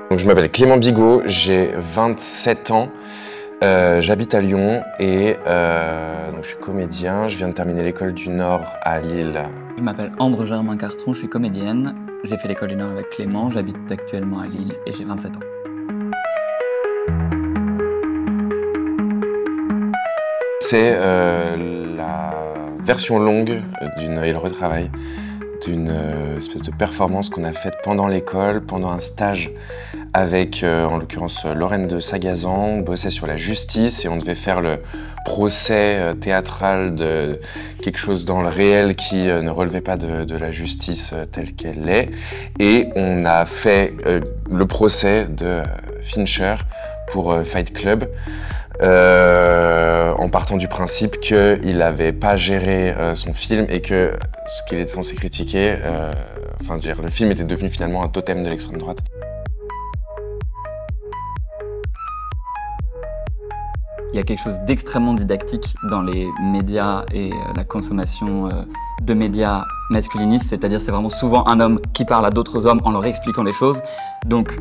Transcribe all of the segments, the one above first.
Donc, je m'appelle Clément Bigot, j'ai 27 ans, j'habite à Lyon et donc, je suis comédien. Je viens de terminer l'école du Nord à Lille. Je m'appelle Ambre Germain-Cartron, je suis comédienne. J'ai fait l'école du Nord avec Clément, j'habite actuellement à Lille et j'ai 27 ans. C'est la version longue et le retravail d'une espèce de performance qu'on a faite pendant l'école, pendant un stage avec, en l'occurrence, Lorraine de Sagazan. On bossait sur la justice et on devait faire le procès théâtral de quelque chose dans le réel qui ne relevait pas de la justice telle qu'elle est. Et on a fait le procès de Fincher pour Fight Club. En partant du principe qu'il n'avait pas géré son film et que ce qu'il était censé critiquer, le film était devenu finalement un totem de l'extrême droite. Il y a quelque chose d'extrêmement didactique dans les médias et la consommation de médias masculinistes, c'est-à-dire c'est vraiment souvent un homme qui parle à d'autres hommes en leur expliquant les choses. Donc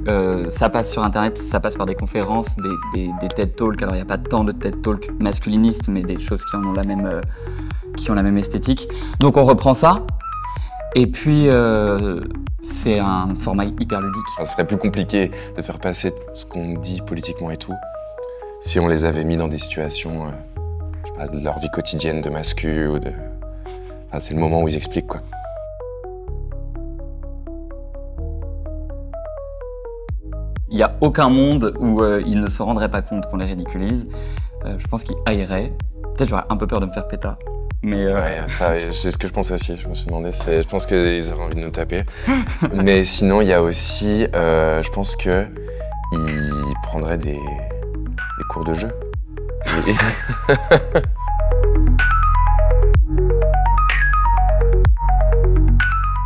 ça passe sur internet, ça passe par des conférences, des TED Talks. Alors il n'y a pas tant de TED Talks masculinistes, mais des choses qui ont la même esthétique. Donc on reprend ça, et puis c'est un format hyper ludique. Ce serait plus compliqué de faire passer ce qu'on dit politiquement et tout, si on les avait mis dans des situations, je sais pas, de leur vie quotidienne de mascu ou de... Enfin, c'est le moment où ils expliquent, quoi. Il n'y a aucun monde où ils ne se rendraient pas compte qu'on les ridiculise. Je pense qu'ils haïraient. Peut-être j'aurais un peu peur de me faire péta. Mais ouais, c'est ce que je pensais aussi. Je me suis demandé, je pense qu'ils auraient envie de nous taper. Mais sinon, il y a aussi, je pense qu'ils prendraient des cours de jeu.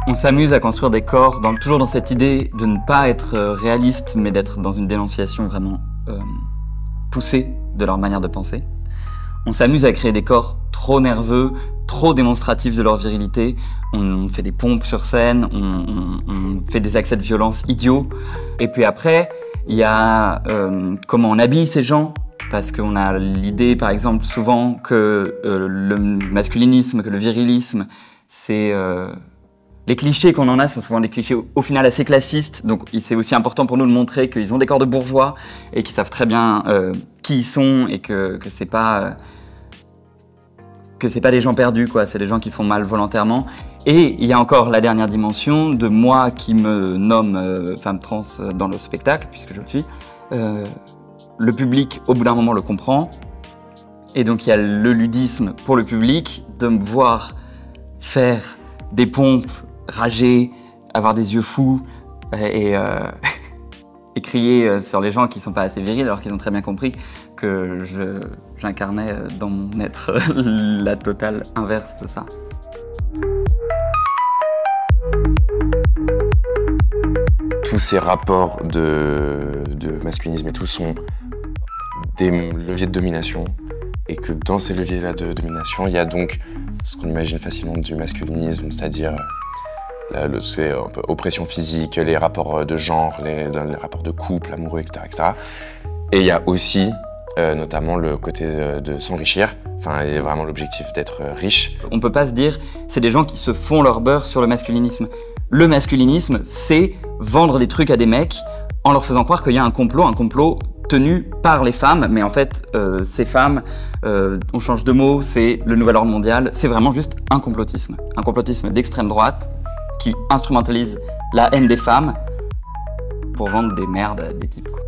On s'amuse à construire des corps, toujours dans cette idée de ne pas être réaliste, mais d'être dans une dénonciation vraiment poussée de leur manière de penser. On s'amuse à créer des corps trop nerveux, trop démonstratifs de leur virilité. On fait des pompes sur scène, on fait des accès de violence idiots. Et puis après, il y a comment on habille ces gens, parce qu'on a l'idée, par exemple, souvent que le masculinisme, que le virilisme, c'est... Les clichés qu'on en a sont souvent des clichés au final assez classistes, donc c'est aussi important pour nous de montrer qu'ils ont des corps de bourgeois et qu'ils savent très bien qui ils sont et que c'est pas des gens perdus, quoi. C'est des gens qui font mal volontairement. Et il y a encore la dernière dimension de moi qui me nomme femme trans dans le spectacle, puisque je le suis. Le public, au bout d'un moment, le comprend. Et donc il y a le ludisme pour le public, de me voir faire des pompes, rager, avoir des yeux fous et crier sur les gens qui ne sont pas assez virils alors qu'ils ont très bien compris que j'incarnais dans mon être la totale inverse de ça. Tous ces rapports de masculinisme et tout sont des leviers de domination et que dans ces leviers-là de domination, il y a donc ce qu'on imagine facilement du masculinisme, c'est-à-dire oppression physique, les rapports de genre, les rapports de couple, amoureux, etc., etc. Et il y a aussi notamment le côté de s'enrichir, et vraiment l'objectif d'être riche. On peut pas se dire, c'est des gens qui se font leur beurre sur le masculinisme. Le masculinisme, c'est vendre des trucs à des mecs en leur faisant croire qu'il y a un complot tenu par les femmes, mais en fait, ces femmes, on change de mot, c'est le nouvel ordre mondial, c'est vraiment juste un complotisme d'extrême droite qui instrumentalise la haine des femmes pour vendre des merdes à des types, quoi.